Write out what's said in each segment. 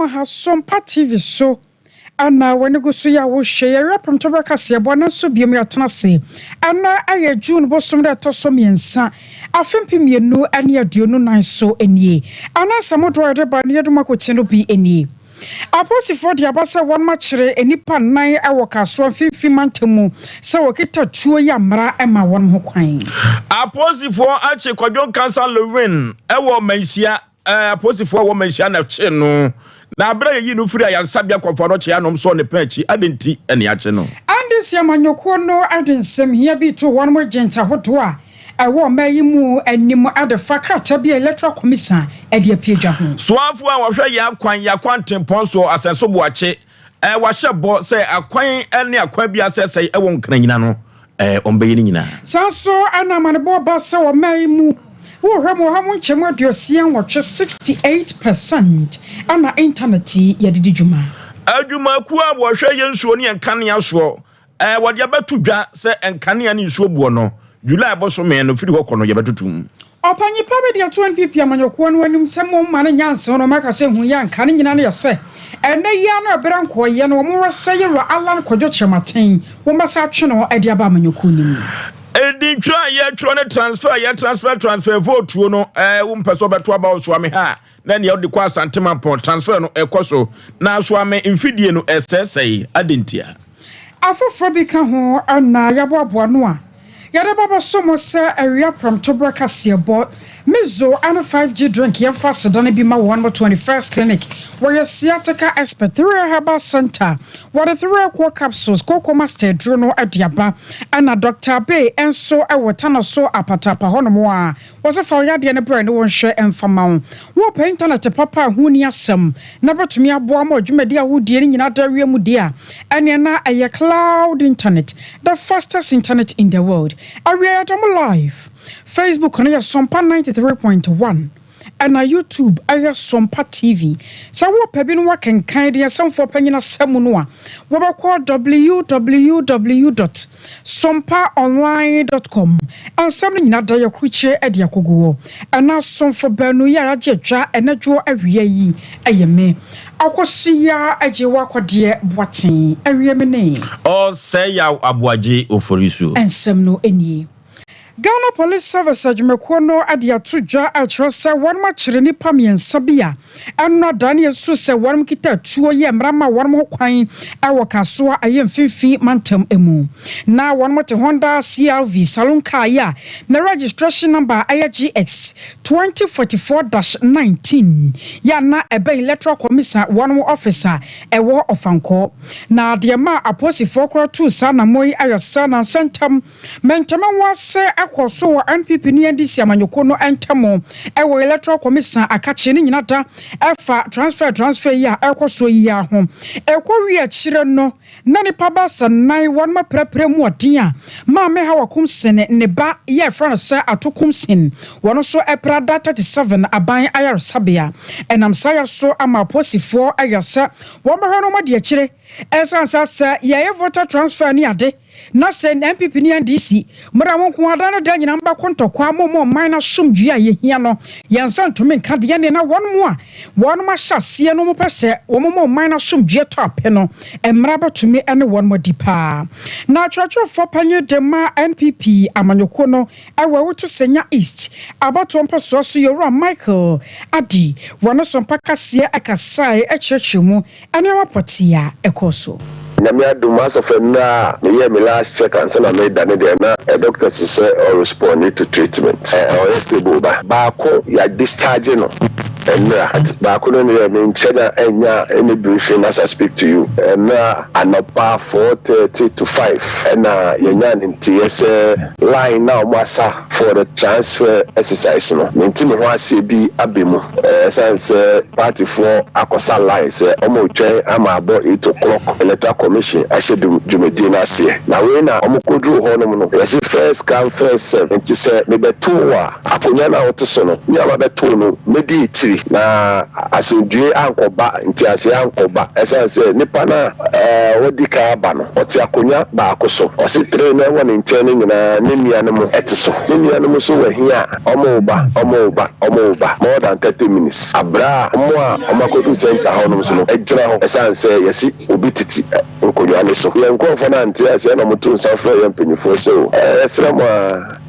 ha Sompa TV so ana wani gusu ya wo hwe rapam to brakase bona so biam ya tenase ana aye June bosom da to so miensa afempim yenu ane aduonu nan so enie ana samodo de ba ne yeduma ko chino bi enie aposifo de abasa won ma kire enipa nan awo kaso afimfi mantemu se wokita tuo ya mra ema won ho kwan aposifo ache kwadon cancer lewin ewo manhia aposifo wo manhia na che no na abra yi no firi ayansabia kwaforo che anom so ne panchi adenti ene ache no andi sia manyoko no adensem hia bi to won mo genta hodo a ewo mayi mu anim adefa krata bi electoral commission e de apiedwa ho soafo a wo hwe ya kwan tempon so asenso boache wa hyebo se akwan ene akwan bi asese ewo nkran nyina no ombeyi ni nyina sanso anamane bo ba se wo mayi mu wo hwemo ha mu nchemu aduosia nwotwe 68% ana internet ye didi djuma adwuma ku a wo hwe ye nsuo ne enkanea so wo de abatu dwa se enkanea ne nsuo buo no July boso me no firi hokono ye batutum opanyi pabe dia 20 pp amanyoko no anim semo mane nyanse no maka se hu ya nkane nyina ne yese ene ya no ebere nko ye no mo wese ye ro alan kwadwo chematen wo masa atwe no ade aba amanyoko nim edi twa ye tro ne transfer vote no wo mpeso beto aba so ame ha na ne yodi kwa santema pon transfer no ekoso na so ame mfidie no esesei adentia afofro bi ka ho ana yaboabo no a yada baba somo se area from Tobraka Siebo Mizo and 5G drink ye fast done be my 121st clinic where your sciatica expert 3 herbal center what the 3 core capsules cocoa master drono adiaba and a Dr. Bay and so I will turn so apatapa honomoa was a for yadi and brand one share and famount wo internet papa huni asem never to me a boamo jumedia who dear in other mudia and yana a cloud internet the fastest internet in the world area live Facebook on your Sompa 93.1 and on YouTube aya Sompa TV. So what pebin work and kind ya some for penina semunwa. What call www.sompaonline.com and something na da your creature at your kugu. And now some for Benu ya jetra and a draw every ye ayame. Akwasiya ajewa kwa dear boatin every mene. Oh say ya abwaji oforisu. And some no any. Ghana Police Service adwumako no ade atodwa atrose wonma kire ni pamien sabia enno Daniel so se wonm kita tuo ye mrama wonm kwan awo kaso aye mfimfi mantam emu na wonm te Honda CRV salon car ya na registration number IGX 2044-19 ya na ebe electoral commission wonm officer ewo ofanko na de ma aposifo kro tu sa na moyi ayasa na sentam mentama wase so NPP ni ndisi amanyoko no entamo ewo electoral commission akache ni nyina da efa transfer ya ekoso yi ahom ekwo wi akire no na ni paba sanai won ma prepare mu odin a ma me ha wakum sene ne ba ye frana sa atokum sin wono so epra data 37 aban ayar sabia enam saya so ama posifo ayasa wo ma hwe no ma de akire esansa sa ye voter transfer ni ade na se NPP ni NDC mura wonko ada no da nyina mba kontokwa momo man na somdua ye hia no yansa ntome nka de ne na won ma hyase no mo pese womo man na somdua to ape no emra batumi ene won mo dipa na twatwofo panye de ma NPP amanyoko no ewe woto senya east abato mposo so yoro Michael adi wono so mpaka sie akasai echechemu ene wapotia ekoso Nyame aduma so na me me last check and say na me dane there na a doctor say or respond to treatment or stable ba ko ya discharge no and ba ko no me nchena enya any briefing as I speak to you and anopa 4:30 to 5 and yenya nts line now masa for the transfer exercise no nti me ho ase bi abemu sense party for akosa line say omo twen ama abo 8 o'clock electoral commission ashedu jumedi na se na we na omokodru ho no no yes first come first serve nti say me beto a akonya na wote so no me ama beto no me di itiri na asomdwe ankoba nti ase ankoba esan se nipa na wodi ka aba no oti akonya ba akoso osi tre na won nten nyina ne nuane mo eteso ne nuane mo so wahia omoba more than 30 minutes abra omakodu center ho no so no ejira ho esan se yesi obi titi nkodwa ne so ye nkofo na nti ase na motu nsafra ye mpanyifo se o esra mo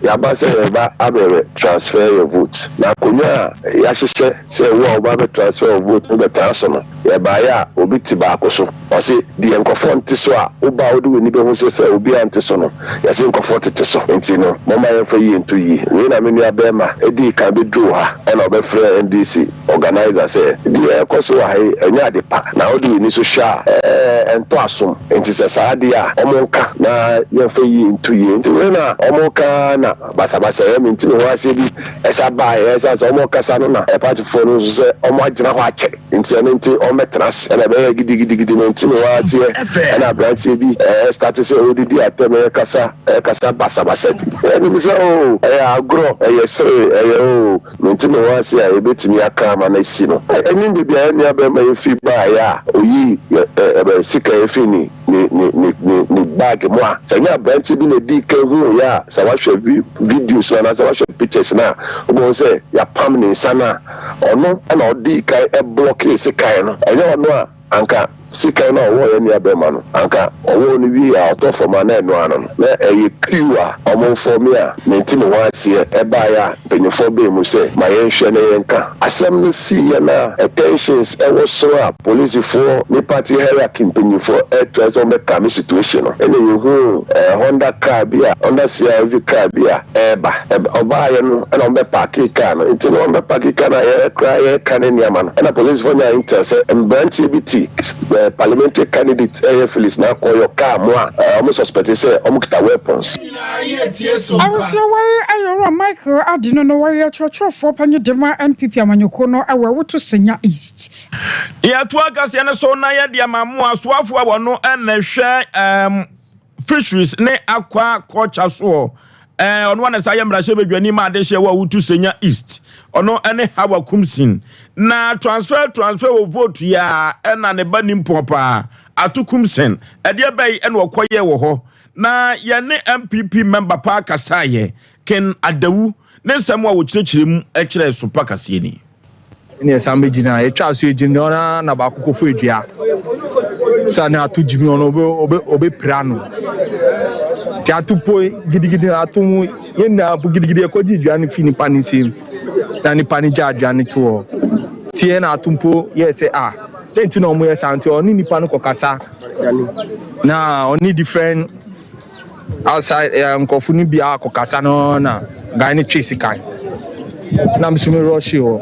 ya ba se ba abere transfer your vote na konya ya hyehyɛ se wo oba be transfer your vote be taso no ya ba ya obi ti ba akoso osi di nkofo nti so a oba odi we ni be hu se obi anti so no ya se nkofo tete so nti no mama ye fa yi nto yi we na menu abema edi ka be dro ha na obe frɛ NDC organizer say di ekoso wa hai enya de pa na odi we ni so sha ento asom nti se saade a omonka na ye fa yi nto yi nti we na omonka na basa ye minti ho ase bi esa ba ye esa so omonka sa no na e party for no se omo agina ho ache nti ene nti ometras na be gidi minti ho ase na branch bi start say odidi ateme kasa basa bi ene mi se o agro sere o minti ho ase a ebetimi aka ma na si no ene bi bia ene abema ye fi ba ya oyi e sika ye fi ni bag mo a sanya branch bi na di ka hu ya sa wa hwe videos na sa wa hwe pictures na obo se ya pam ni sana ono na odi ka e block sika no enye ono a anka sika na owo ye ni abema no anka owo ni wi a auto for man na eno ano na eye kriwa omo form ya menti no wasie e ba ya penyefo be mu se ma ye hwe na ye nka asem no si ye na attentions e wo so a police for ni party hierarchy penyefo e treasure me kam situation no ene ye hu Honda car bia Honda CRV car bia eba oba ye no na ombe park car no nti no ombe park car na ye kra ye kan ni ama no na police for nya interest mbranti biti parliamentary candidate Phyllis na call your car more almost suspected say omukita weapons. I was aware ayoro Michael adino no warrior church for panyi dema NPP amanyoko no awewo to Senya East. Ya to agas ya so na ya dia mamu asoafo a wono na hwe fisheries ne akwa culture so ono na sa yemra hye bedwani ma de hye wa wutu Senya East ono ene hawa kumsin na transfer of vote ya na ne bani mpopa atukumsen ede bai ene okoye wo ho na ye ne MPP member pa kasaye ken adawu ne samu a wo kirechirem e kire Sompa kase ni ne sambe gina e twa so ejin ona na ba kokofo edua sana atu jimi ona obe prano ti atu po gidigidi atu yena bu gidigidi ko ji edua ni fini panisim na ni panija adua ni to ti na atumpo yes then ti no mo yes anti oni nipa no kokasa na oni different outside nkofu ni bia kokasa no na guy ni chase kan na msumi Russia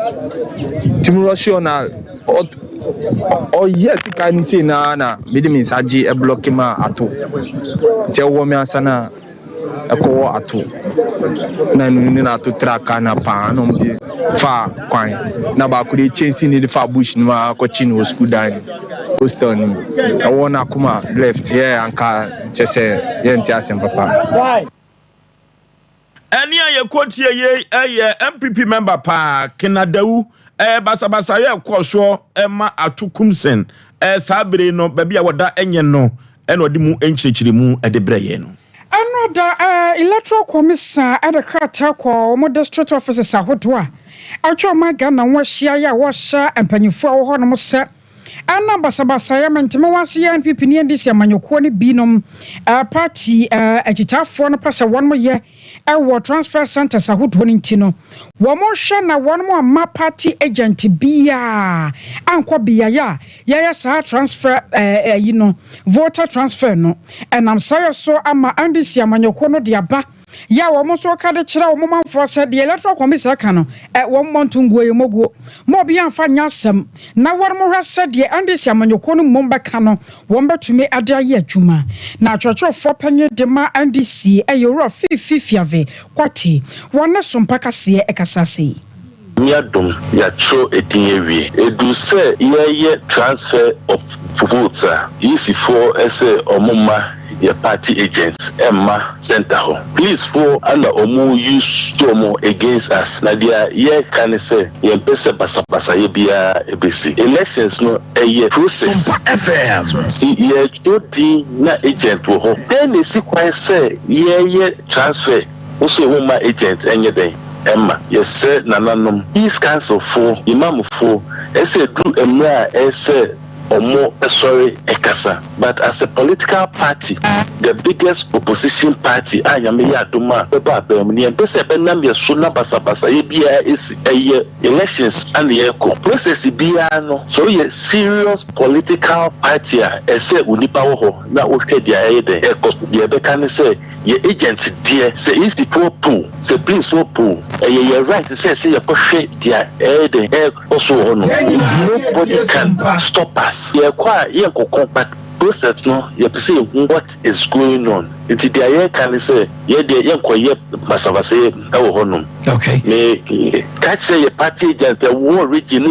tim Russia na o yes kan ni say na mede me saji e block ma ato je wo me asana ekowo ato na nunu na ato track na pa no mde fa kwan na ba ku de change ni de fa bush ni ma ko chino school dan hostel ni e wona kuma left here anka chese ye nti asem papa eni aye kotie ye MPP member pa kenadawu basabasa ye koso ma atukumsen sabere no baby a woda enye no eno odi mu enchechiri mu ede breye no Another electoral commission at the Krata call more district officers ahodoa atwa magana wo hia ya wo sha empanyifo wo no set ana basabasa ya menteme wase ya NPP ni ndisi amanyoko ne binom party agitafo no pasa won mo ye ewo transfer centers ahodoa ni ntino wo mo hwe na won mo ma party agent bia anko bia ya sa transfer voter transfer no enam sayo so ama ndisi amanyoko no de aba ya wo mo so ka de kira wo mo manfo se de electoral commission ka no wo mo ntunguo ye moguo mo bia amfa nyasem na wo mo hwa se de ndisi amanyoko no mo mbeka no wo mbetumi ade aye adwuma na atwotwo fo panye de ma ndisi eyoro fifiave kwati wona Sompa kase ekasase Miadum ya cho edinyewe edu se ye transfer of votes easy for ese omuma your party agents Emma Center ho. Please for and omu use stomo against us. Nadia ye can say ye pese basa ye bia ebesi. Elections no a process. Sompa FM. See ye choti na agent ho. Then they see quite say ye transfer. Also woman agent anything. Emma, yes sir, nananom. These council for imam for say do emra say Omo sorry ekasa, but as a political party, the biggest opposition party, I am here Duma, Baba Bermini, and Pesa Benam Yasuna Basabasa, EBA is a year elections and the echo. Process Biano, so ye serious political party, as say Unipaho, now okay, the aid, echo, the Becan say, your agent, dear, say, is the poor pool, say, please, so pool, and you're right to say, your perfect, dear, aid, also, nobody can stop us. Yeah, quite yeah, but process no, you see what is going on. It's the air can say, yeah, the young quiet Masavase, our honum. Okay. May catch a party that the war region,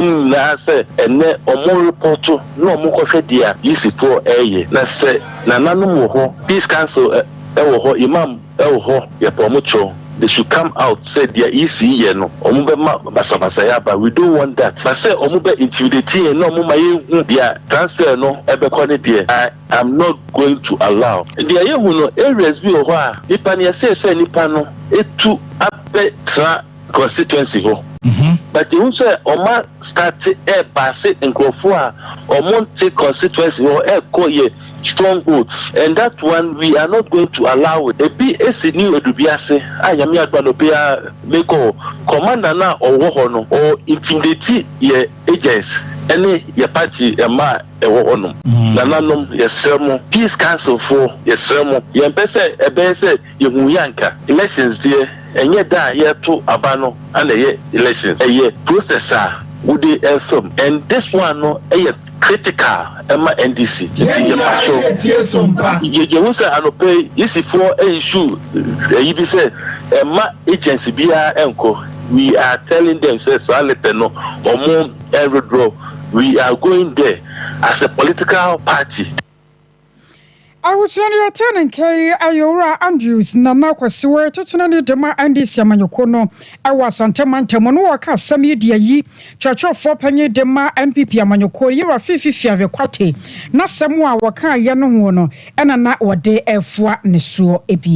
say, and or more report to no more coffee, dear, easy for a year. Let's say, Nanano, peace council, Imam, your promoter. They should come out, say they are easy, no, but we don't want that. But say, intimidating, no, their transfer, no, I am not going to allow. The young no areas we are, Nipania say, Nipano, it to up constituency. But you say, Oma started a bassett in Kofua, or Monte constituency or air coye. Strongholds, and that one we are not going to allow it. A BS new Edubiase, I am here to make commander now or war or intimidate your agents. Any your party a ma a war on Nananum, yes, sermon, peace council for yes, sermon, your best a best you yanka elections dear, and yet that year to Abano and a year elections a year processor would they FM and this one no a critical Emma NDC. You will say I don't pay easy for a issue. You be say Emma agency be enco. We are telling them say no or more aerodrome. We are going there as a political party. I was on your tenant K. Ayora Andrews, Nana Kwasiwe, Tottenham Dema and this Yamanyokono. I was Antamanta Monoaka, Sami Diayi, Church of Fopenny Dema, MPP Amanyoko, you are 50 of your quate. Not somewhere Waka Yanono, and a night or day F1 Nesu AP.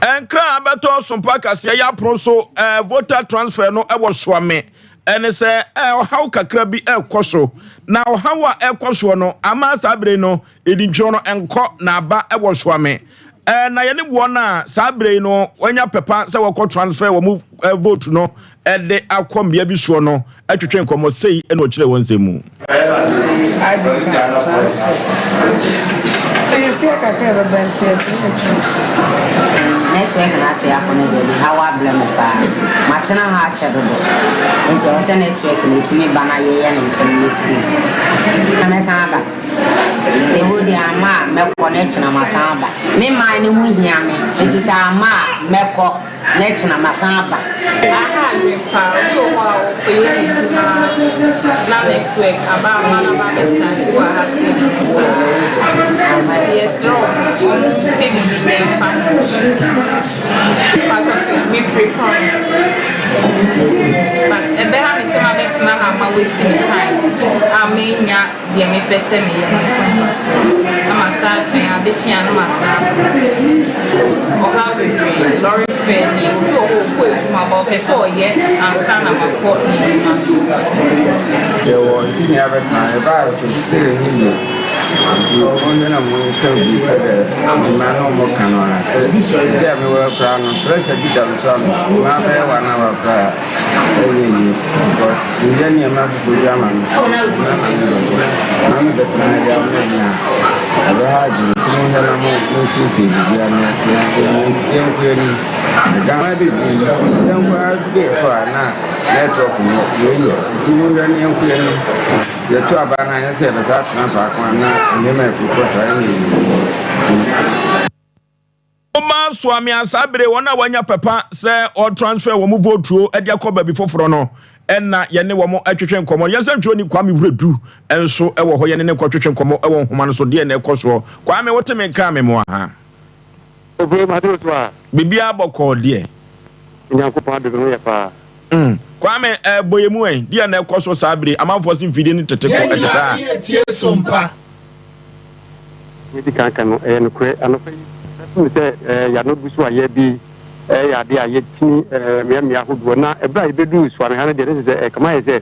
And Crabato, some Pacas, ya proso, voter transfer, no, I was swame. And they say, how kakra be koso. Now, how a koso no, amas abreno, edinchono and cock na ba e was swame. And I any one sabreno, when your papa say we transfer or move vote no, and they are come be sure no, at your train say, and what you want to move. Network na ati akone de hawa blame pa matena ha chedo nti o te network ni timi bana ye ya ni timi free na samba e wodi ama me connect na masamba me man ni hu hia me nti sa ama me ko net na masamba aha je pa so wa o fe na network aba mana ba stand wa ha se yes wrong baby me me free from but e be ha me say ma bet na ha ma wasting time I mean ya de me pese me ya na ma sa say a de chia no ma sa o ha we train lorry fair ni o ko ma ba fe so ye and sa na ma ko ni ma ye wo ni aba ta e ba to sire ni you only know more to be for this. Man, no more canona. Yeah, we were proud of pressure. Get them some. My pay 1 hour prayer. Because the journey of my German. I'm the plan of now. I've had you. The Ghana did somewhere to be for now. Network, the two Abana said that's not back one now, and you may Oma Swami Asabre, one wanya papa, say or transfer or move vote through at Yakoba before Frono. ɛna yɛne wɔn atwetwe nkɔmɔ yɛsɛ ntwo ni Kwame Wuredu ɛnso ɛwɔ hɔ yɛne ne kɔtwetwe nkɔmɔ ɛwɔ nhoma no so deɛ na ɛkɔ so Kwame wote me ka me mo ha bibia bɔkɔ deɛ Nyankopɔn ade no yɛ pa Kwame boyemu en deɛ na ɛkɔ so sabre amanfo sin fidie ni tete ko ɛkisa tie Sompa wedi kanka no no kure anofa sɛ ya no busu ayɛ bi ya de ayɛ tini me ahodoɔ na ɛbra ibedu suame ha no de sɛ kama yɛ sɛ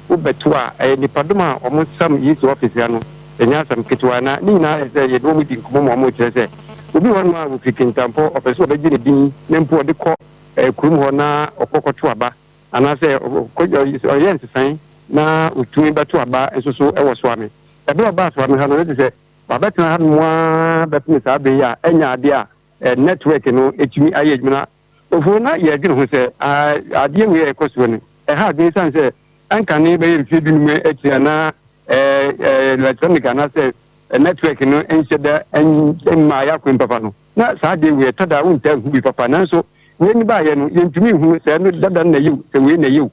wobeto a nipadom a ɔmo sam yi so office ya no ɛnya sam ketwa na ni na sɛ yɛ do mu di nkomo mo kyerɛ sɛ obi wɔ no a wo fikintampo ɔpɛso ɔbɛgye ne din ne mpo ɔde kɔ kurum hɔ na ɔkɔkɔto aba anasɛ ɔyɛ nsesan na otumi bɛto aba nso so ɛwɔ suame ɛbra ba suame ha no ne sɛ babɛtena ha no a bɛtena saa bɛyi a ɛnya ade a network no etumi ayɛ adwuma ofo na yɛ adwene ho sɛ adeɛ wei ɛkɔ so no ɛha adwene san sɛ anka ne bɛyɛ mfie bi no akyira na electronic anasɛ network no nhyɛ da mma yɛakɔ papa no na saa adeɛ wei ɛtada wontaa hu bi papa nanso wei ni baayɛ no yɛntumi hu sɛ no dada no na yiw sɛ wei na yiw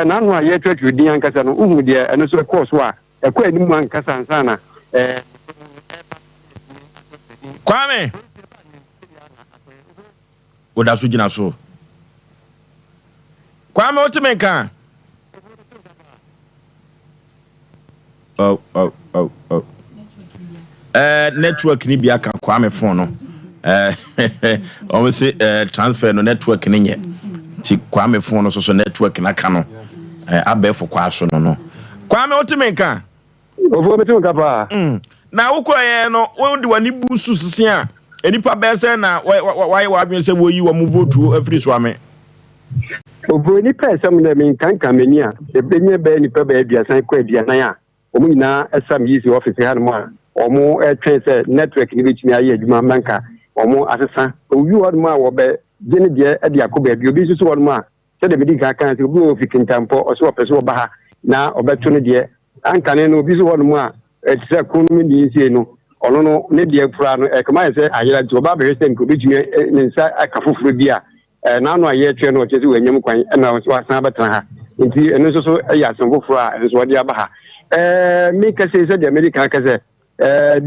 naano a yɛtwerɛtwerɛ din ankasa no wohu deɛ ɛno so ɛkɔɔ so a ɛkɔ anim ankasa ansa na Kwame Oda so gina so Kwame otimenka network ni bia ka Kwame phone no o say transfer no network ni nye ti Kwame phone no so network na ka no abefo kwa so no Kwame otimenka ofo metimka pa na ukoye no wo de wani busu sisi a enipa bese na why adwen se wo yi wo mu votu afiri so ame ofo ni person na me kanka mani a ebenye ba nipa ba aduasan kwa aduanan a omu nyina esam yi si office ha no a omu twen se network ni bitimi aye adwuma manka omu asesa owi wo no a wo be gene de e de akoba bi obi susu wo no a se de medi kan se obi wo fikintampo o se wo pese wo ba ha na obeto no de anka ne no obi su wo no a etse kunu ni nsie no ono no ne de afura no kama yɛ sɛ ayera nti oba bɛhwɛ sɛ nko bitumi ne nsa aka foforo bi a na no ayɛ twe no ɔkyɛ sɛ wanyam kwan na wasan bɛtena ha nti ɛno nso so ɛyɛ asɛm foforo a ɛnso wɔde aba ha me ka sɛ de America ka sɛ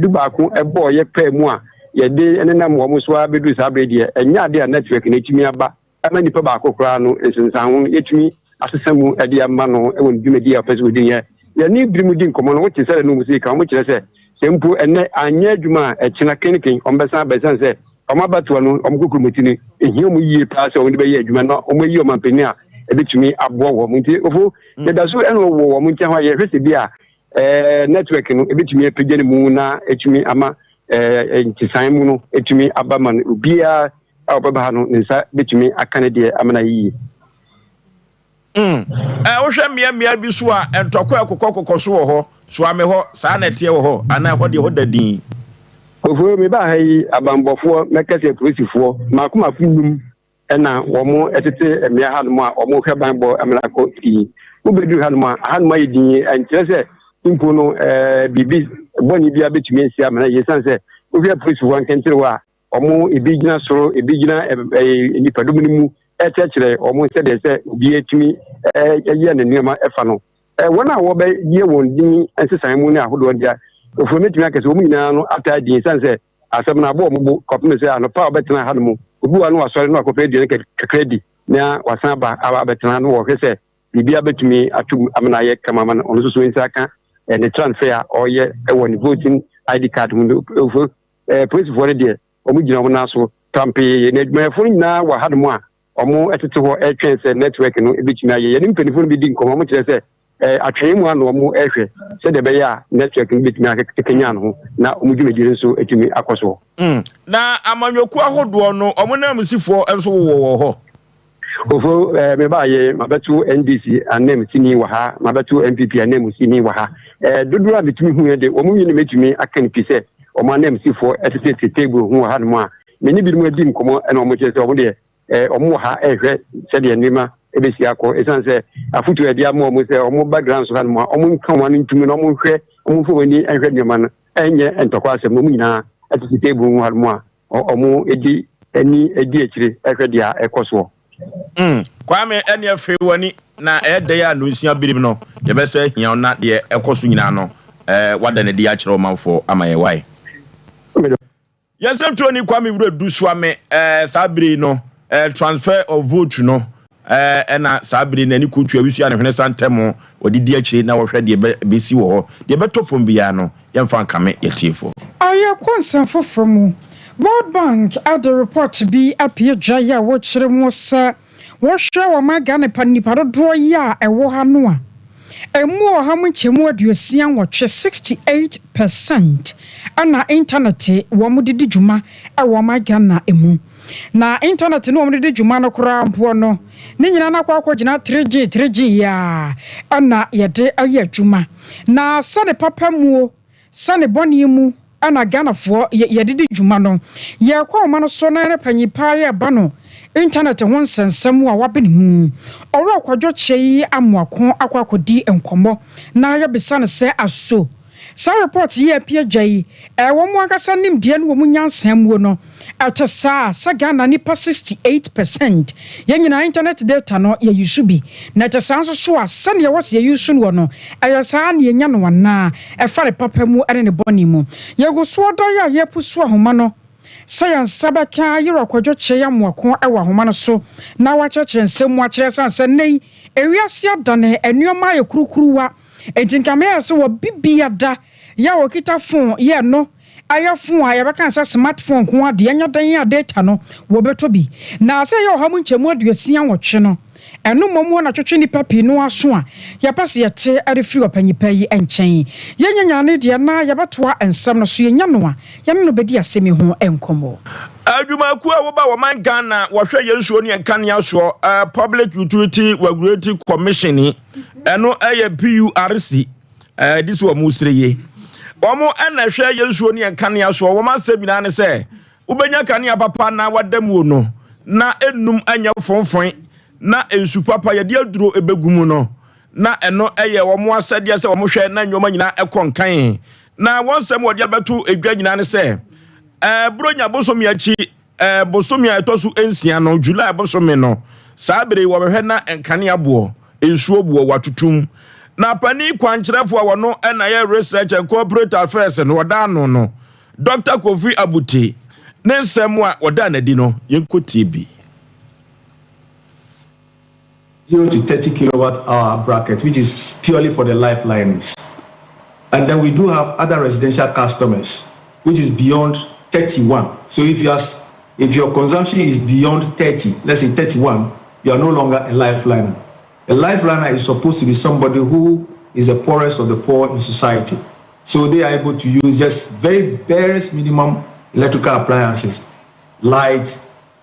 du baako ɛbɔ yɛ pɛ mu a yɛde ɛnenam wɔ mo so a bɛdu saa bɛ deɛ ɛnya ade a network na etumi aba ama nipa baako koraa no nsensan ho yɛtumi asesa mu ɛde ama no ɛwɔ ndwumadi a pɛ sɛ wɔdi yɛ yɛne birimu di nkɔmɔ no wote sɛ no mu sɛ ka mo kyerɛ sɛ sempo ene anya adwuma ekina kenken ombesan besan se omabato no omkokromoti ni ehia mu yie pa se omde be ye adwuma no omayi omampani a ebetumi abo wo mu nti ofo yedaso eno wo mu ntia ho ye hwese bi a network no ebetumi apagye ne mu na etumi ama ntisan mu no etumi aba man obia a obaba no nsa betumi akane de amana yi wo hwɛ mmea bi so a entɔkɔ akokɔ so wɔ hɔ so ame hɔ saa na tie wɔ hɔ ana hɔ de hɔ dadin ofo me ba ha yi abambɔfoɔ mɛkɛsɛ polisifoɔ makoma funum ɛna wɔn ɛtete mmea ha no mu a wɔn hwɛ banbɔ amelakɔ yi ubedu ha no mu a ha no yɛ din ɛnkyerɛ sɛ mpo no bibi bɔni bi abetumi asia amana yɛ san sɛ ohwɛ polisifoɔ nkɛntɛre wɔ a wɔn ebi gyina soro ebi gyina nipadum no mu ɛkyerɛkyerɛ ɔmo sɛ de sɛ obi etumi ɛyɛ ne nneɛma ɛfa no wɔn a wɔbɛ yɛ wɔn din nsesan mu ne ahodoɔ dia ofo metumi akɛse wɔn nyinaa no ata din san sɛ asɛm na abɔ ɔmo bo kɔpem sɛ anopa a ɔbɛtena ha no mu obi wa no wasɔre no akɔpɛ di ne kakra di na wasan ba abɛtena no wɔhwɛ sɛ biribi abɛtumi atum amena yɛ kama ma no ɔno nso so nsa aka ne transfer a ɔyɛ ɛwɔ ne voting ID card mu ofo polisifoɔ no deɛ ɔmo gyina ɔmo nan so pampee na adwumayɛfoɔ no nyinaa wɔ ha no mu a omo etete ho etwen se network no ebetumi aye ye nimpanifo no bi di nkomo mo kyerɛ sɛ atwen mu ano omo ehwɛ sɛ de bɛyɛ a network no betumi akekenya no ho na omo dwumedire nso etumi akɔso na amanyoku ahodoɔ no omo na musifo nso wɔ hɔ ofo me ba ye mabetu NDC anem sini wɔ ha mabetu MPP anem sini wɔ ha dodo a betumi hu de omo wi ne metumi akan pi sɛ omo anem sifo etete table hu wɔ ha no a me ni bi mu di nkomo na omo kyerɛ sɛ omo de omo ha ehwe se de nima ebesi akọ esan se afutu edi amo omo se omo background so ha no omo nka wan ntumi no omo hwe omo fo wani ehwe nima no enye entokwa asem no nyina atisi table mu ha no omo edi ani edi ekire ehwe dia ekoso Kwame ene afi wani na ede ya no nsia birim no ye be se hia na de ekoso nyina no wada ne de a kire omanfo amaye wai yesem tro ni Kwame wura du swame sabiri no transfer of vote no na sabiri na ni kutu awisu ne hwene santemo odidi akire na wo hwe de be si wo ho de be to fom bia no yemfa nkame yetifo aye konsan fofomu World Bank at the report be appear jaya wo kire mo sa wo hwe wo magane panipa do ya ewo ha no a emu o ha mu chemu aduosia wo twe 68% ana internet wo mu didi djuma e wo magana emu na internet no wo mu didi djuma no kura mpo no ni nyina na kwa gina 3G ya ana yede aye adjuma na sane papa muo sane boni mu ana Ghana fo yedidi djuma no ye kwa o ma no so na panyipa ye ba no internet ho nsensem a wabene hu oro kwadwo chei amoako akwakodi enkomo na ya besane se aso sa report ye apie dwai wo mu akasa nim de no mu nyansam wo no atesa sa Ghana nipa 68% yenyina internet data no ye yusubi na atesa nso so asane ye wose ye yusu no no ayasa na yenya no wana e fare papa mu ene ne boni mu ye go so da ya ye pusu ahoma no Sayan sabaka yiro kwadwo cheya moako ewa homa no so na wacheche nsem akire sanse nei ewiase adane enuoma ye kurukuruwa entinkame ya so wo bibia da ya wokita phone ye no aya phone a yebeka nsa smartphone ko ade anya dan ya data no wo beto bi na se ye ohamu nchemu aduasia wotwe no enu momo na twetwe ni papi no aso a yapase yete arefri opanyipa yi enchen yenyanyane de na yabatoa ensam no so yenya no a yene no bedi asemi ho enkomo adwuma ku a wo ba wo man Ghana wo hwe yensuo ne enkan ya so Public Utility Regulatory Commission eno PURC this wo musreye omo na hwe yensuo ne enkan ya so wo man semina ne se ubenya kan ya papa na wadamu no na enum anya fonfon na ensu papa ye de aduro ebegumu no na eno wo mo asade se wo mo hwe na nyoma nyina ekonkan na wonsem wo de abeto edwa nyina ne se bronya bosomi achi bosomi etosu ensia no July bosomi no sabere wo behwe na enkane abo ensu obuo watutum na pani kwankyerefo wo no na ye research and corporate affairs no wada no Dr. Kofi Abuti ne nsem a wada na di no yenkoti bi 0 to 30 kilowatt hour bracket, which is purely for the lifelines. And then we do have other residential customers, which is beyond 31. So if your consumption is beyond 30, let's say 31, you are no longer a lifeliner. A lifeliner is supposed to be somebody who is the poorest of the poor in society. So they are able to use just very barest minimum electrical appliances, light,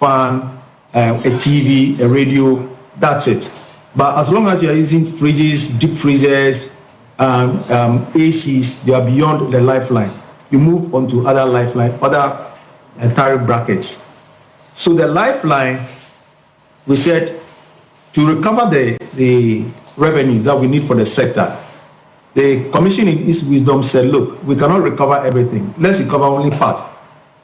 fan, a TV, a radio. That's it. But as long as you are using fridges, deep freezers, ACs, you are beyond the lifeline. You move on to other lifeline, other tariff brackets. So the lifeline, we said, to recover the revenues that we need for the sector, the commission in its wisdom said, look, we cannot recover everything. Let's recover only part,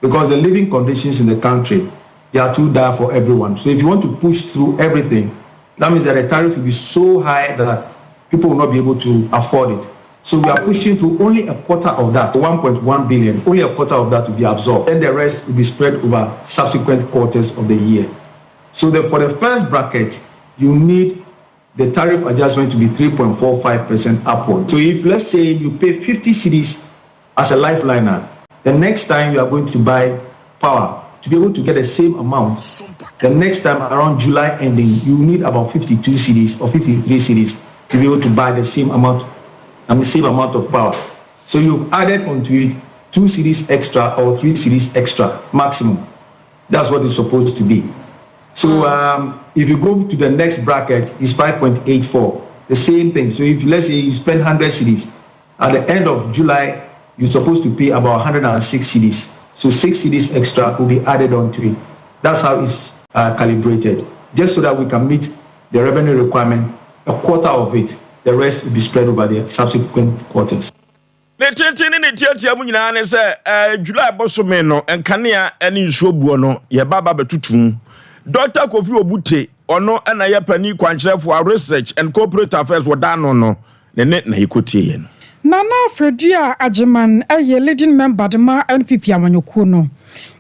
because the living conditions in the country, they are too dire for everyone. So if you want to push through everything, that means that the tariff will be so high that people will not be able to afford it. So we are pushing through only a quarter of that, 1.1 billion, only a quarter of that to be absorbed. Then the rest will be spread over subsequent quarters of the year. So for the first bracket, you need the tariff adjustment to be 3.45% upward. So if, let's say, you pay 50 cedis as a lifeliner, the next time you are going to buy power, to be able to get the same amount, the next time around July ending, you need about 52 cedis or 53 cedis to be able to buy the same amount of power. So you've added onto it 2 cedis extra or 3 cedis extra maximum. That's what it's supposed to be. So if you go to the next bracket, it's 5.84, the same thing. So if, let's say, you spend 100 cedis, at the end of July, you're supposed to pay about 106 cedis. So 6 cedis extra will be added onto it. That's how it's calibrated, just so that we can meet the revenue requirement, a quarter of it. The rest will be spread over the subsequent quarters. July bosome no enkania eni nsuobuo no ye baba betutum Dr. Kofi Obute ono na ye pani kwankyerɛ for research and corporate affairs wodano no ne na ikotie no Nana Fredia Ajiman a leading member de ma NPP amanyoko no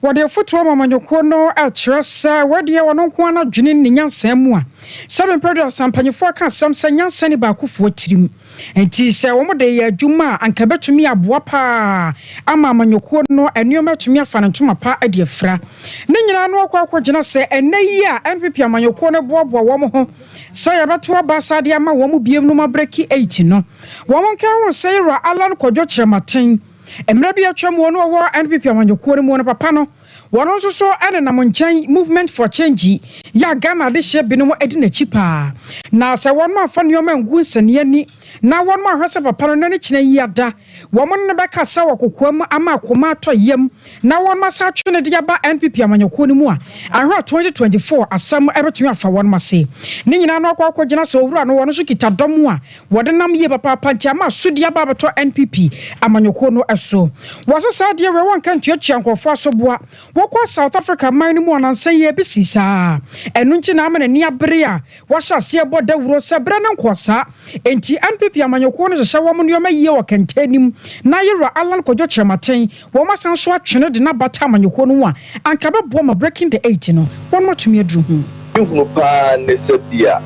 wode foto amanyoko no a kyerɛsɛ wode wono ko ana dwene ne nyansam mu a seven period sampanyefo ka sam sɛ nyansani ba akofo tirim enti sɛ wo de yɛ adwuma anka betumi aboa pa ama amanyoko no anuoma tumi afa ne ntoma pa ade afra ne nyina no akɔ gyina sɛ ɛnɛ yi a NPP amanyoko no boaboa wo mo ho sɛ yɛbɛto aba sade ama wo mo biem no mabreki 8 no wo mo nka ho sɛ yɛra alan kɔdwo kyerɛmaten emra bi atwa mu no wo NPP amanyoko no mu no papa no wono nso so ene na monchen movement for change ya Ghana de hye binom edi na chipa na sɛ won ma fa nneoma ngu nsane ani na won ma hwese papa no ne kyina yi ada won ne beka sa wakokoam ama akoma atoyem na won ma sa twene de aba NPP amanyoko no mu a ahwa 2024 asam ebetumi afa won ma se ne nyina no akwa gina sɛ owura no won so kita dom a wode nam ye papa panti ama sodi aba beto NPP amanyoko no eso wose sa de we won kan tuatua nkofo asoboa wokɔ South Africa man mu anansa ye bisi saa enu nti na ama ni abere a wahya se ebo da wuro se bre ne nkosa enti NPP amanyoko no hyehyɛ wo nneoma yie wɔ kantanim na yɛra alan kɔdwo kyerɛmaten wo ma san so atwene de na bata amanyoko no a anka bɛboa ma breaking the 8 no wɔn matumi aduru hu pa ne sebia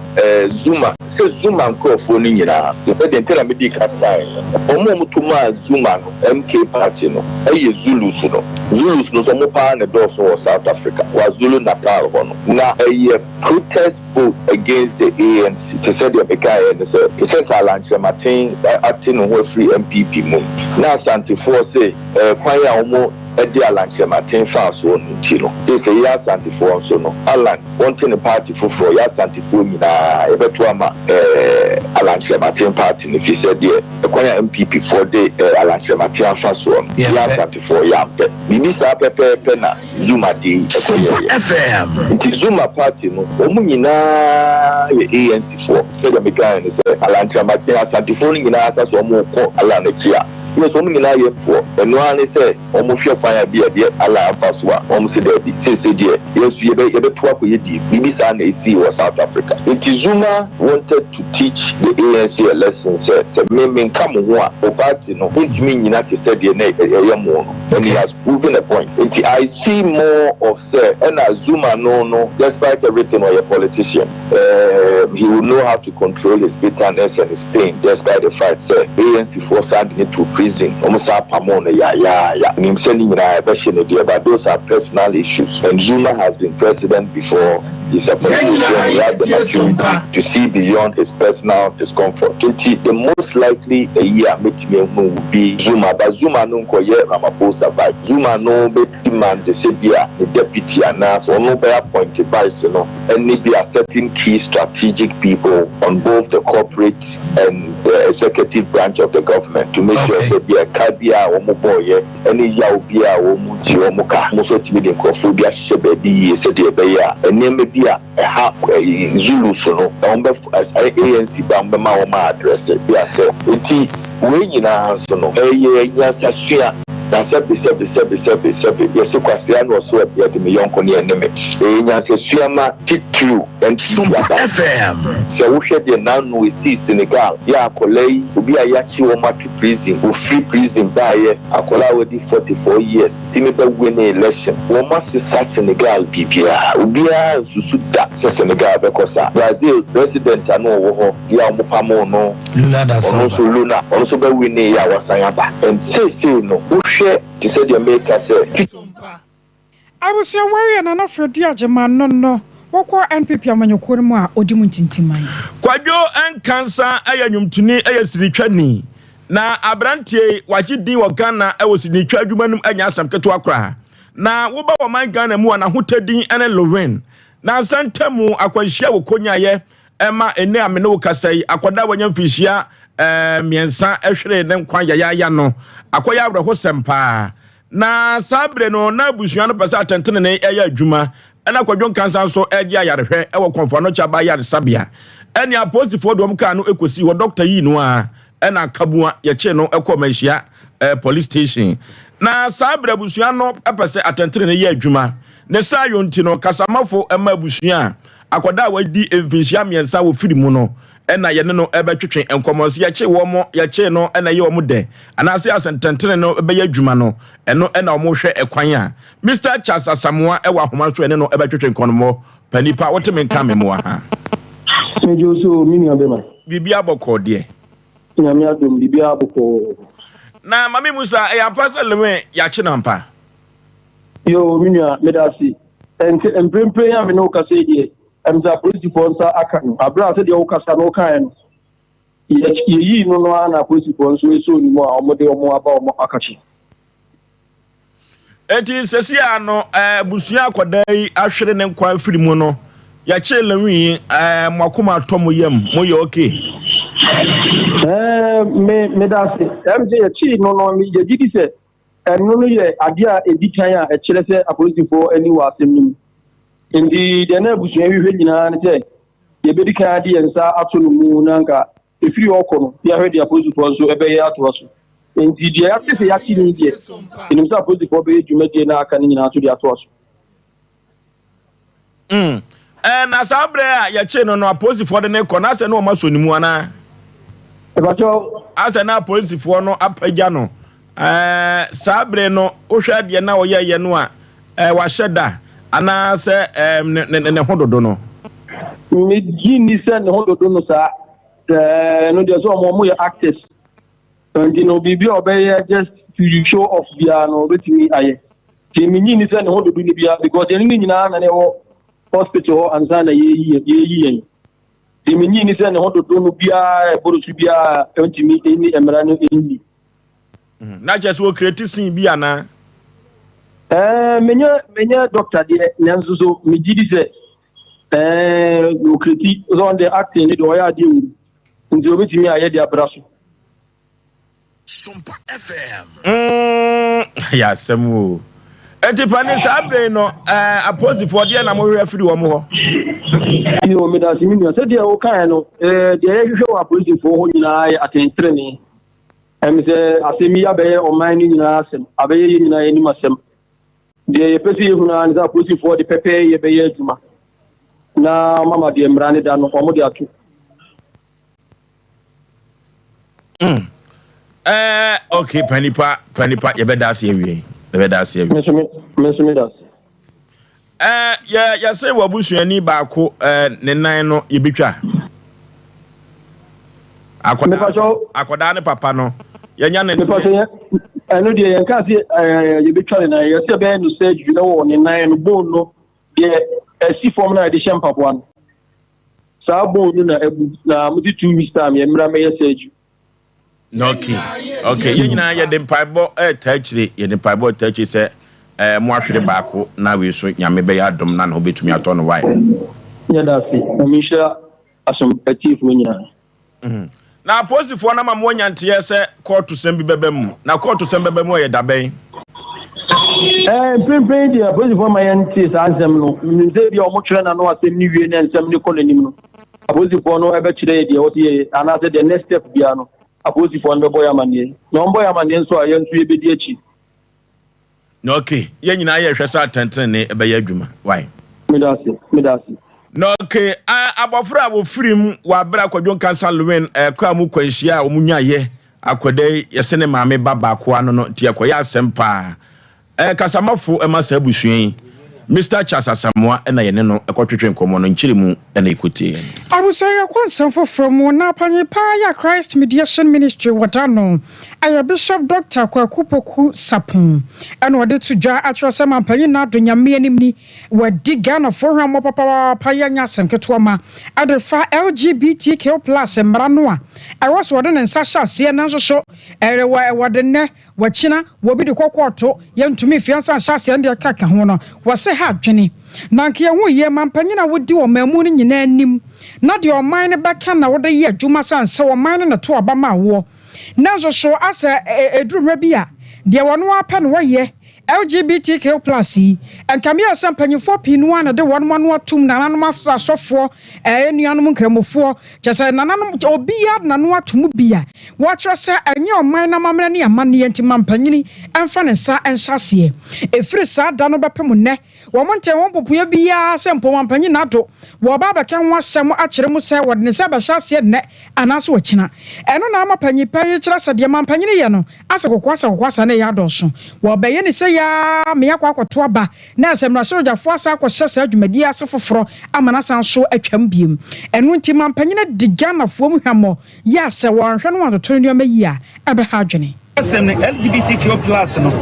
Zuma se Zuma nkrofo ni nyina de ntela medi kaptai omo mutuma Zuma no MK party no Zulus no so mo pa ne do so South Africa wa Zulu Natal hono na protest vote against the ANC to say the bekai and say to say Kalanche Martin acting on free MPP mu na Santifo say kwan ya omo edi Alanche Martin fans won ntino they say ya Santifo so no Alan wanting the party for ya Santifo nyina ebeto ama Alanche Martin party ni fi said there kwan ya MPP for the Alanche Martin fans won ya Santifo ya pe bibi sa pepe na Zuma di FM nti Zuma party no omu nyina ye ANC for said the bekai and say Alanche Martin Santifo nyina aka so omu ko Alan Kia yes omu nyina ye for eno ani say omu hwe kwan bia ala afaswa omu se dey say there yes ye be to akoye di bibi sa na esi was South Africa nti Zuma wanted to teach the ANC a lesson say me come ho a o party no ntimi nyina te say there na ye mo and he has proven a point nti I see more of say na Zuma no despite everything or a politician he will know how to control his bitterness and his pain despite the fact say ANC for sending to prison almost pamon ya nim sending but those are personal issues and Zuma has been president before. He's a politician, he has the maturity to see beyond his personal discomfort. The most likely a year making will be Zuma, but Zuma no koye Ramaphosa by Zuma no be demand the Sebia, the deputy announced or no be appointed by and maybe a certain key strategic people on both the corporate and the executive branch of the government to make sure Sebia Kabia or Muboye, any Yaubia or Muti or Muka, Musoti with Kophobia Shebedi, Sedia, and name be Zulu so no as ANC bamba ma address it ya say enti we nyina so no nyasa sua na sebi yes kwase no so e de me yonko ne eneme nyasa sua ma titru and Sompa FM se wo hwe de na no we see Senegal ya akolai obi ayachi wo ma prison wo free prison baye akola we di 44 years timi be win election wo ma sisa Senegal bibia obi a susu da Senegal be kosa Brazil president anu wo ho ya mo pamo no Lula da Sompa also be win ya wasanyaba and say no wo hwe ti say the maker say I was your worry and enough for dear Jaman no wokɔ NPP amanyoko no mu a odi mu ntintiman kwadwo enkansa ayanyumtuni ayasiritwani na abrantie wagidi wɔ Ghana awosiritwa adwumanum anya asam keto akra na woba wɔ man Ghana mu ana hotadin ene Lorraine na santamu akwanhia wɔ konyaye ema ene amene wo kasai akoda wanya mfihia miensa ehwere ne nkwan yaya no akoya abrɛho sempa na sabre no na busua no pesa atentene ne eya adwuma ena kwadwo kansa so eje ayarehwe ewo konfo no chaba yare sabia ene apostifo dom ka no ekosi wo doctor yi no a ena kabua ye che no ekomahia police station na sabre busua no epese atentene ne ye adwuma ne sayo nti no kasamafo ema busua akoda wa di mfinhia miensa wo firi mu no ena ye ne no ebetwetwe enkomoso ye che wo mo ye che no ena ye wo mo de anase asententene no ebe ye adwuma no eno ena wo mo hwe ekwan a Mr. Charles Asamoah ewa homa so ene no ebetwetwe nkonomo panipa wote menka me mo ha Mejo so mini abema bibia boko de nyame adom bibia boko na mami Musa e ampasa leme ya che nampa yo mini medasi emprempre ya me no ka say die emza police force aka abra say de o kasa no kan no yi no no na police force so ni mo a omode omo aba omo akachi eti sesia no busua akoda yi ahwere ne nkwa firi mu no ya chele wi makoma atom yam mo ye okay me dasi emje ya chi no no mi je gidi se no no ye adia editan a kire se apolitifo ani wa asem nim indi de na busua wi hwe nyina ne se ye bedi kan ade ensa ato no mu nanka efiri okono ya hwe de apolitifo so ebe ya ato so indi de ya se ya chi ni de nim sa apolitifo be dwumade na aka ni nyina ato de ato so na sabre a ya che no apolitifo de ne kona se no ma so nimu ana ebacho ase na apolitifo no apagya no sabre no ohwa de na oye ye no a wa hyeda ana se ne hododo no mi gini se ne hododo no sa no de so mo ya actors and you know bibi obey just to show off bia no betimi aye ti mi gini se ne hododo ni bia because the ni nyina na ne wo hospital and sana ye ti mi gini se ne hododo no bia borosu bia entimi eni emra no eni na just wo create sin bia na menya doctor de nanzo so mi gidi se no kriti on the acting ni do ya di nti obetimi aye di abraso Sompa FM ya semu enti pani sabre no aposifo de na mo hwe afiri wo mo ho yo me da simi no se de o kan no de ye hwe aposifo ho nyina atentre ni se asemi abaye o man ni nyina asem abaye nyina ni masem de ye pesi hu na nza aposifo de pepe ye be ye adwuma na mama de mrane da no omo de atu okay panipa ye be da se ewie ye be da se ewie me da ya say wabusuani ba ko ne nan no ye betwa akoda ne papa no ye nya ne eno de yan ka se ye betwa na ye se be no stage na wo ne nan no bone no de esi form na de shampoo an sa bone na ebu na mudi 2 weeks time ye mra me ye stage okay ye nyina ye de paibo tachiri ye de paibo tachiri se mo ahwere ba ko na we so nyame be ya dom na no betumi ato no why ya da si mi sha asom patif wo nyina na aposifo na ma mo nyante se court sem bi bebem na court sem bebem ye da ben pempe dia aposifo ma yante sa ansem no nze dia o mo twere na no asem ni wie na nsem ni kolonim no aposifo no ebe kire dia o tie ana se the next step bia no aposifo ndo boya manie no boya manie nso a yensu ye bedi achi no okay ye nyina ye hwesa atenten ne ebe ya adwuma why medasi no okay abofra abofirim wa bra kwadwon kansa lwen kwa mu kwanhia o munya ye akwade yese ne maame baba ko ano no tie akoya asempa kasamafo emasa abusuan Mr. Charles Asamoah na ye ne no ekotwetwe nkomo no nkyirimu na ekutie abusaya kwansanfo from na panyipa ya Christ Mediation Ministry wadano aya Bishop Dr. Kwakupoku Sapon and wade to dwa atwasema panyi na donyame animni wadi Ghana for hamo papa paya nyasem ketwama adefa LGBTQ+ mra no a ewas wade ne nsa sha se na nso wade ne wachina wobi de kokoto yentumi fiansa sha se nde kaka ho no wase ha adwene nanke ho ye mampanyina wodi o mamu ni nyina anim na de o man ne beka na wode ye adwuma sanse o man ne to aba ma wo nanzo so asa edurumra bia de wono apa no ye LGBTQ+ and kamia some panyimfo pinu ana de one atum nananom asofo enuanom nkramofo chese nananom obia nanu atum bia wo kire se enye oman na mamra ne amane ntima mpanyini emfa ne sa enhyase efiri sa da no bepem ne wo monte won popuya bia se mpom mpanyini nado wo ba beka ho asem akire mu se wo de ne se ba hyase ne anaso wakina eno na amapanyipa yi kire se de mampanyini ye no asekokwasa ne ya doso wo beye ne se ya me yakwa akoto aba na asemra so jafo asa akohye sa adwumadi ase foforo amana san so atwam biem eno nti mampanyini de Ghanafo mu hwamo ya se wo nhwe no adoto ne mayi a ebe ha adwene asem ne LGBTQ+ no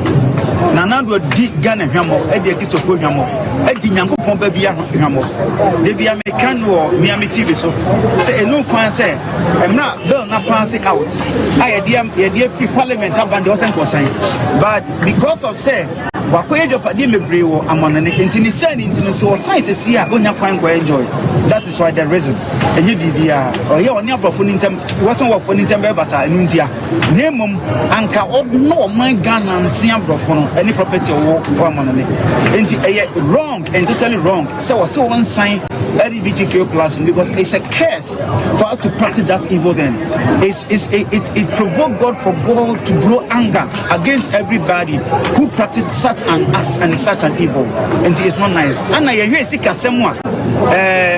na nando di Ghana hwamo edi akisofo hwamo edi nyankopon ba bia hwamo de bia me kan wo Miami TV so say eno kwan say emra bill na pass it out ye free parliament abande osan kosan but because of say wakoye jopadi mebre wo amanane intini sani intini so science si a onya kwan go enjoy. That is why the reason enye bibia oye oni abrofo nintem wasan wofo nintem be basa enuntia nemum anka no man Ghana nsia abrofo no any property wo amanane enti wrong and totally wrong so one sign LGBTQ+ because it's a curse for us to practice that evil then. It provokes God for God to grow anger against everybody who practice such an act and such an evil. And it's not nice. And I hear Sika Semwa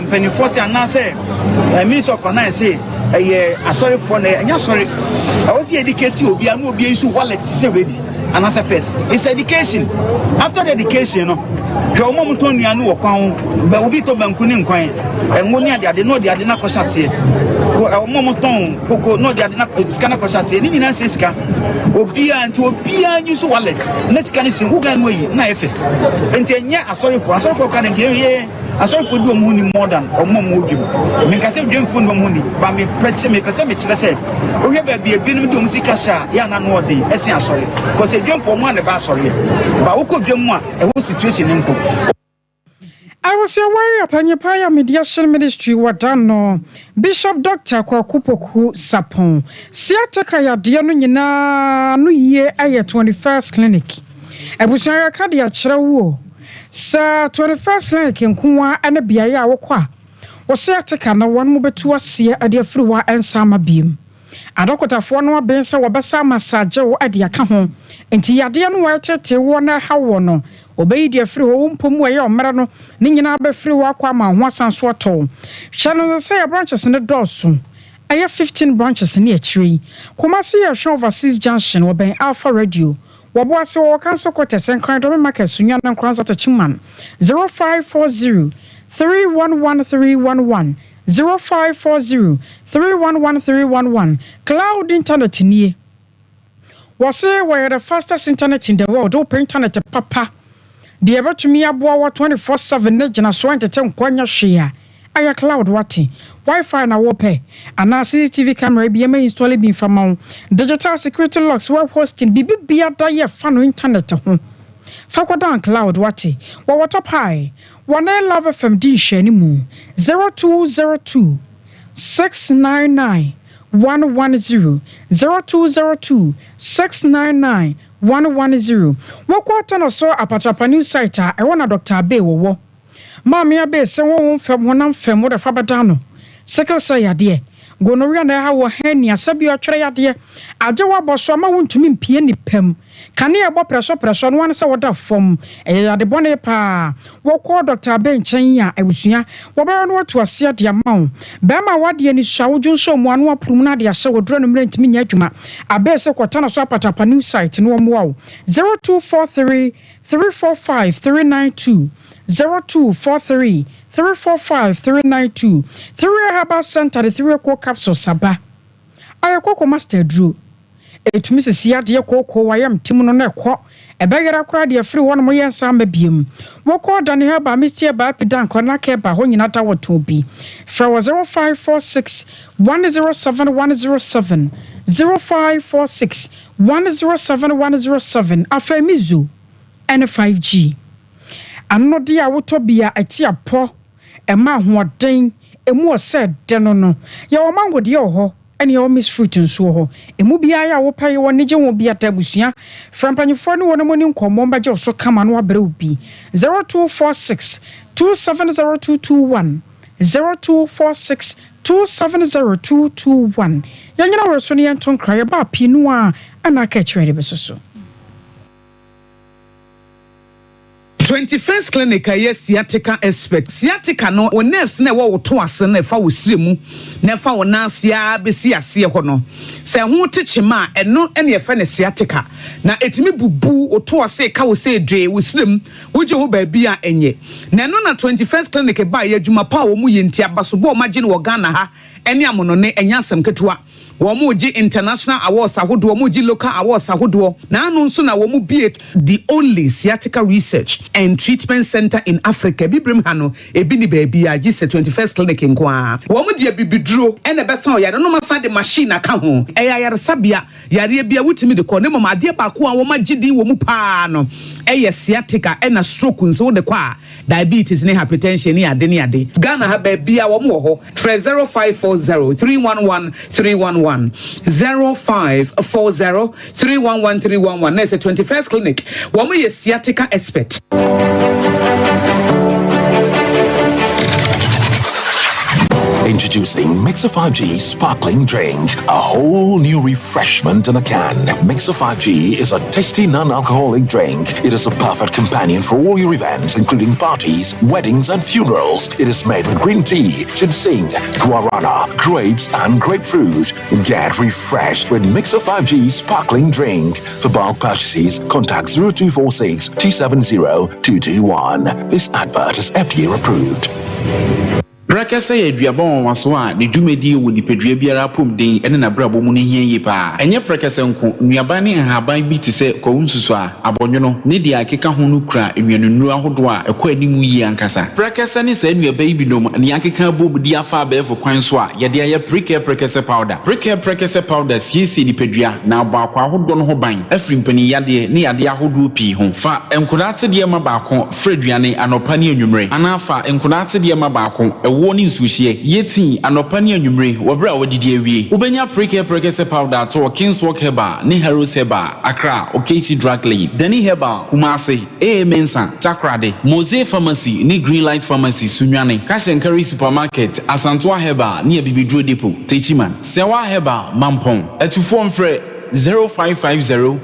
Pennyforce and now say Minister of Finance say sorry for the sorry. I was educated to be a no be issue wallet say ready. And as a person, it's education. After the education, you know. Kwa mom tonu anu wo kwan ba obi to banku ni nkwan enwoni ade no de ade na kohyase ko mom ton koko no de ade na sika na kohyase ni nyina sika obi anyi so wallet na sika ni sin wo ga no yi na efe enti enye asorifo ka de ye asorifo du omu ni more than omom odwim me ka se dwemfo no mu ni ba me pese me kire se ohwe ba bia bi no dum sika sha ya na no de ese asori ko se dwemfo mu ane ba asori ba wo ko dwem mu a e situation ni nko. I was aware upon your Paya Mediation Ministry Wadano Bishop Dr. Kwakupoku Sapon Siataka ya diano nyina no ye aye 21st clinic Ebusunya kadi ya kyerɛwo sa 21st clinic nkoa ana biaye a wokɔ wo siataka na won mo betu ase ade afiriwa ensama biem adokotafo no abensa wobesa massage wo ade aka ho enti yade no wa tete wo na hawo no obeyi de afiri wo mpomu aye omra no ni nyina ba firi wo akwa ma ho asanso ato hwano say branches ne doso aye 15 branches ne akiri Kumasi ya show overseas junction wo ben Alpha Radio wo bo ase wo kan so kote senkran do market sunya na nkran za tachiman 0540 311311 0540 311311 cloud internet nie was where the fastest internet in the world open internet papa the ebatumi aboa 24/7 ne gina so entete nkwanya hwea aya cloud wati Wi-Fi na wope ana CCTV camera bi ema install bi fama digital security locks web hosting bibia da ye fa no internet ho fakodan cloud wati wo top high one Love FM di hwani mu 0202 699 110 0202 699 110 Wokota no so apachapa new site a e wona Dr. Abe wo Mama ya be se won fam honam fam wo da fabadano seka say ade gonorrhea na ha wo hani asabi otwere yade age wa boso ma wontumi mpie ni pam kane e bo preso no wan se woda fom ade bone pa wokọ Dr. Abe nchen ya ebusua wo ba no to ase ade amawo be ma wade ni shawo so mu anu aprum na de ahye wodro no mre ntimi nya adwuma Abe se kwota no so apatapa new site no mo wo 0243 345 392 0243 345 392 3 Herbal Center 3 Eco Capsule Saba ayekoko master dro etumi sisi ade koko wayam tim no na ekọ ebegera kora de afiri won mo yensa mabiem wokọ dane Herbal Mr. Ba pidan kona keba ho nyina da woto bi fra 0546 107 107 0546 107 107 afemizu N5G anodi a wotobia atiapo ema hoden emu ose de no no ye o mango de ho ene o miss fruit nso ho emu bia ya wo paye woni je wo bia tabusua frampanyfo ne woni moni nkommo mba je so kama no abre obi 0246 270221 0246 270221 yanyina wreso ne yenton kraye ba pinu a ana ka chwere besoso 21st clinic yes sciatica expert sciatica no o nerves na wo to ase na fa wo siremu na fa wo nasia besi ase ho no se ho techema eno ene fa ne sciatica na etimi bubu o to ase ka wo se dwe wo sirem wo je ho ba bia enye na eno na 21st clinic ba ye adwuma pa wo mu yenti abaso bo ma gine wo Ghana ha ene amono ne enya asem ketewa Womuji international awards ahodo womuji local awards ahodo na anu nso na womu be the only sciatica research and treatment center in Africa bibrim ha no ebi ni baabi a gise 21st clinic nkoa womu de bibiduro ene besa o yare no masa de machine aka ho eya yare sabia yare bia wutimi de ko ne mama de ba ko a wo magidi womu pa no eye sciatica ena stroke nso de kwa diabetes ne hypertension ne ade ne ade Ghana ha baabi a womu ho 0540 311 311 0540 311 311 That's a 21st clinic. Woman is sciatica expert. Introducing Mixer 5G Sparkling Drink, a whole new refreshment in a can. Mixer 5G is a tasty non-alcoholic drink. It is a perfect companion for all your events, including parties, weddings, and funerals. It is made with green tea, ginseng, guarana, grapes, and grapefruit. Get refreshed with Mixer 5G Sparkling Drink. For bulk purchases, contact 0246 270 221. This advert is FDA approved. Brakasa ye duabon waso a ne dumedi wo nipedua biara pom den ene na brabo mu ne hie yi pa enye brakasa nko nuaba ne haban bi te se ko nsusu a abonwono ne dia akeka ho no kura enwanunu ahodo a ekọ animu yi ankasa brakasa ne sa nuaba yi binom ne akeka bobudi afa abefo kwan so a ye de aye brakasa powder siesi nipedua na abakwa ahodo no ho ban afrimpani yade ne yade ahodo pi ho fa enkodate de ma baako freduane anopa ne anwumre anafa enkodate de ma baako woni nsuhie yeti anopa ne anwumre wobra wodidi awie ubenya prekese powder to Kingswalk Herbal ne Heroes Herbal Accra OKC Drug Lane Dani Herbal Kumasi Mensa Takrade Mose Pharmacy ne Greenlight Pharmacy Sunwane Kashenkari Supermarket Asantwa Herbal ne Bibidro Depot Techiman Sewa Herbal Mampong etufo mfre 0550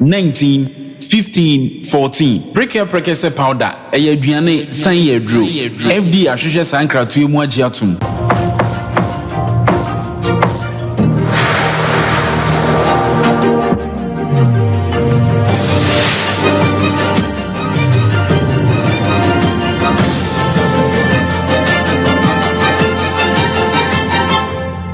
19 15-14 prekese powder eye aduane san ye dro FD ahwehwe sankratu emu agi atum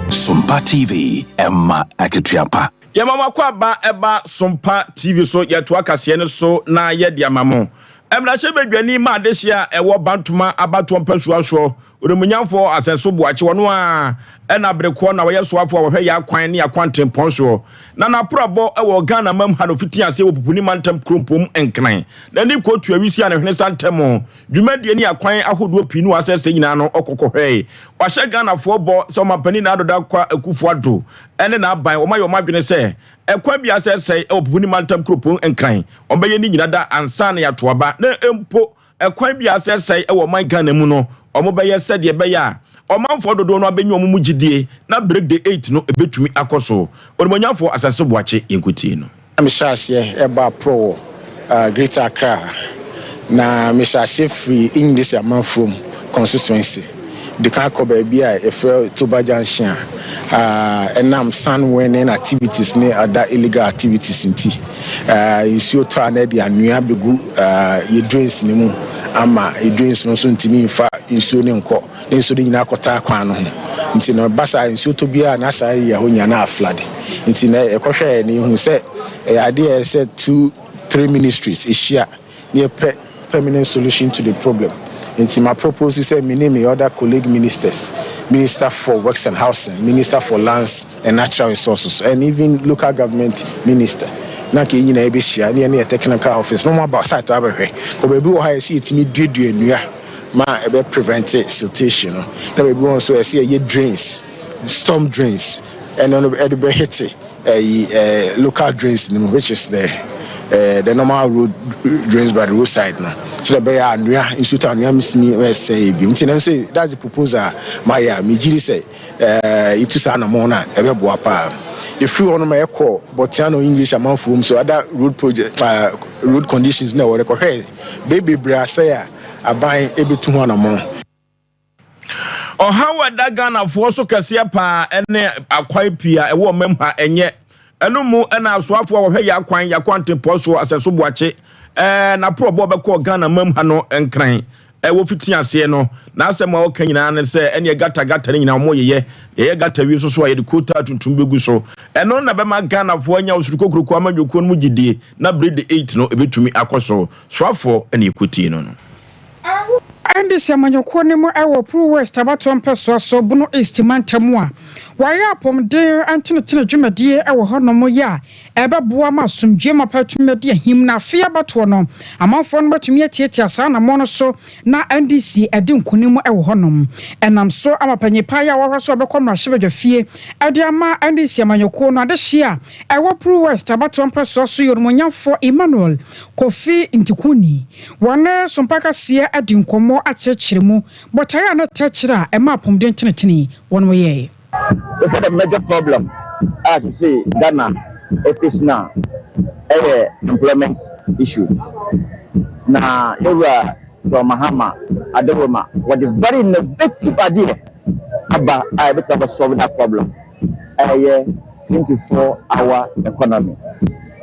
Sompa TV Emma Aketiapa. Ya mama kwa ba eba Sompa TV so ya to akase ne so na ye dia mamo emra che badwani ma adehia ewo bantuma abato mpasua so oremunyamfo asenso boache wono a ena breko na wo soafo wo hwe ya kwan ne akwante ponso na na probo ewo Ghana mam ha no fiti ase wo pupuni mantem krompom enkran na ni kotu awisi ane hwene santem dwumadie ni akwan ahodo pinu asese nyina no okokohwe wahye Ghana fo bo so mapani na adoda kwa akufo ado ene na aban wo mayo madwene se ekwa bia asese wo pupuni mantem krompom enkran ombeye ni nyina da ansa na yatoaba na empo ekwan bia asese wo man Ghana mu no omobeye se de beya omanfo dodo no abenyu omumu gidie na break the 8 no ebetumi akoso orumonyafo asase boache inkuti no amishashe eba pro Greater Accra na mishashe free English amanfom constituency the can cover be a Toba Junction enam sun winning activities ne other illegal activities inti issue to an edi anua begu ye drains ni mu ama e drains no so ntimi fa issue ne nko ne so de nyina akota kwan no nti no basa issue to bia na sare ya honya na flood nti na ekohwe ne hu se ade se 2-3 ministries eshia ne permanent solution to the problem. Into my proposal, say me name other colleague ministers, Minister for Works and Housing, Minister for Lands and Natural Resources, and even local government minister. Naki yina ebe share near technical office. No more about site aberhe. Ko bebi wo ha see it me due nua ma ebe prevent siltation. Na bebi won so see ye drains, storm drains. and then at the hit local drains, which is the normal road drains by the roadside now. So the bay and we are in Sutan, say, that's the proposal. My Mijiri say, it is an amona, ever boapa. If you want my call, Botiano English amount from so other road project, road conditions now, what I baby Brasaya are buying every 200 more. Or how are that Ghana for so Cassiapa and a quite pia, a woman, and yet. Enu mu na aswafo wo hwe yakwan temposo aseso boache na pro bo call Ghana mam ha no enkran wo fiti ase no na asem a woka nyina ne se ene gata ne nyina mo ye gata wi so ye de kota tuntum begu so eno na be ma Ghana fo anya usurukokuru amanyoko no mu gidie na breed 8 no ebetumi akoso swafo ene ekuti no And this Yamanyoko Nemo Awa Pro West Abaton Peso so Buno East Mantamua. Why up on dear Antina Juma dear our Honomoya, Eba Buama sum Jima Patumia him na fear batono. Among phone but me Tia Sana Monoso na NDC Edin Kunimo Awa Honum. And I'm so I'm a penipaya or so become a shiver of fear. Adiama and this Yamanyoko na this year. Awa Pro West Abaton Peso so your monya for Emmanuel Kofi Intikuni. One Sompaka Sia Edin Komo Achechirimu, but I am not touchra a map on Dentinity one way. We had a major problem, as you see, Ghana office now, employment issue. Now, you were from Mahama, Adoroma, what a very innovative idea about I better solve that problem. A 24-hour economy.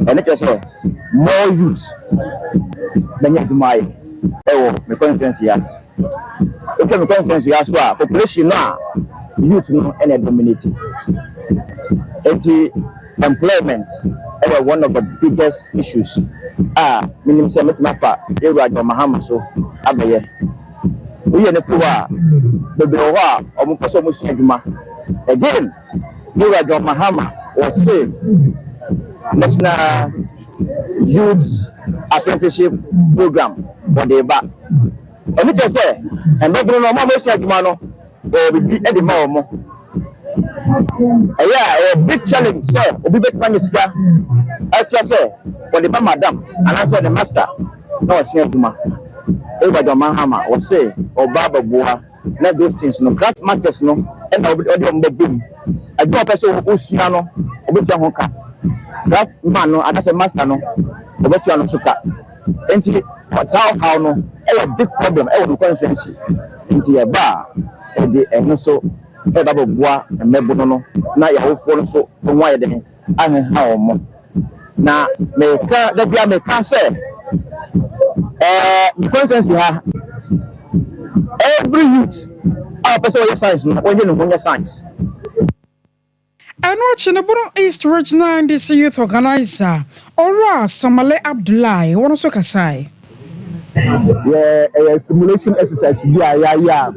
And it was more youth than you my my conference here. Okay, my conference here as well. Population now, youth no any dominating. Employment is one of the biggest issues. Minimum say mafa. You are the Mahama so abaye. We are the floor. The bewa omu person musu aduma. Again, you are the Mahama was say National Youth Apprenticeship Program for the back. And it just say, and not no more musu aduma no. Or be at the more. A big challenge, sir. Obi bet maniska. I just say, for the madam, and I said the master. No, she had to ma. Over the Mahama or say, or Baba Boa, let those things no craft masters no, and I'll be on the boom. I do a person who Usiano, Obicha Honka. Craft man no, and I said master no, Obicha Suka. And see, what's how no, a big problem, I will consensus into a bar. And so Baba Boa and Mebono, now your whole phone so why then I how more. Now, make that be a make say. Consensus you have every youth person science when you know science. And watching the Bono East Regional this youth organizer, Ora Samale Abdullahi, one also Kasai. Yeah, a simulation exercise. Yeah.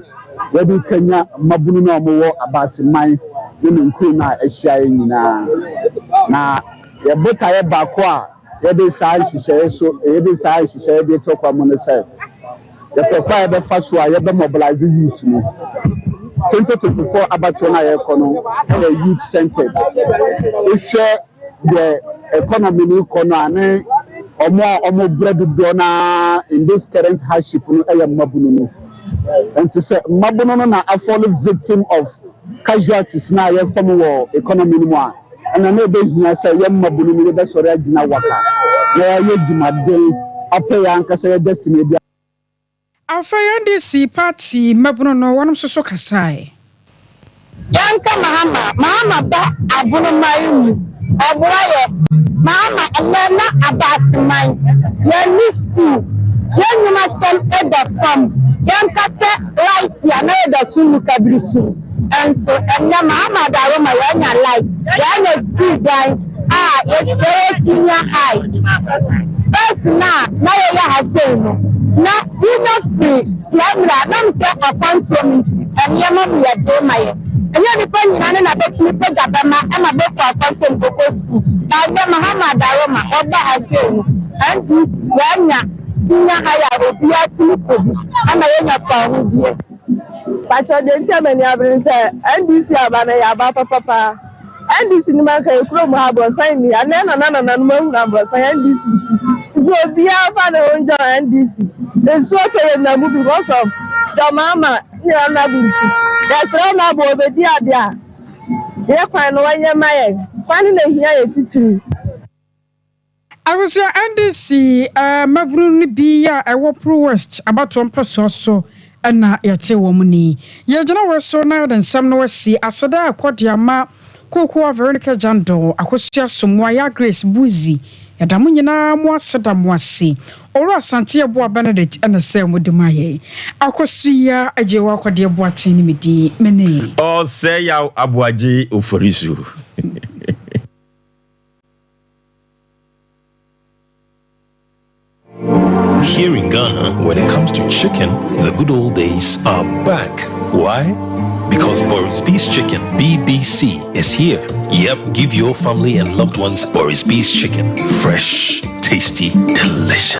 Yabi Kenya mabunu na omo abasi man ne nkuru na ahia nyina na ye bota ye baako a ye be sai hihye so ye be sai hihye be to kwa mo ne sai ye papa ye be fa so a ye be mobilize youth no 2024 abato na ye kono e youth centered ihwe the economy ni kono ane omo bread do na in this current hardship no e ye mabunu no. And to say, Mabono na a fallen victim of casualties now, you're from war economy anymore. And I know they say, young Mabunu, that's what I do now. Where you do my day, I pay Uncle say destiny. Our friend is party, Mabono, one of so Kasai. Yanka Mama, ba Abuno Mayu, Abuaya, Mama, and then not about mine. Your new school, young must send the from. Yanka said, right, another soon Kabrisu. And so, and now Mama Daroma, Yana light, Yana street guy, it's senior high. First now you have said, now you not free, Yamra, Nam said a control, and Yamma, Yamaya. And you're depending on a bit to put up and a book of control to go school. Now, Mahama Daroma, or that has said, and this Yana. Senior higher will be at you. I'm a young here. But I didn't tell many of them, and this year, Papa, NDC ni man ka ekuro mu abrosan ni ana na mu abrosan NDC so bia fa na onjo NDC so tere na mu because of the mama ni na binti that's all na bo obedi adia ye kwan no wanye maye kwan na hia ye titiri Awusia NDC mabru ni bia ewo pro west abato mpeso so na yete wo mu ni ye gina we so na den sam no wasi asada akodia ma Koko Veronica Jando akosua somwa ya Grace Buzi yadamu nyina mu aseda mu ase oro asante ebo Benedict na se mu demaye akosua ajewa kwade ebo atini medi mene o se ya abuaje oforisu. Here in Ghana, when it comes to chicken, the good old days are back. Why? Because Boris Beef's Chicken, BBC, is here. Yep, give your family and loved ones Boris Beef's Chicken. Fresh, tasty, delicious.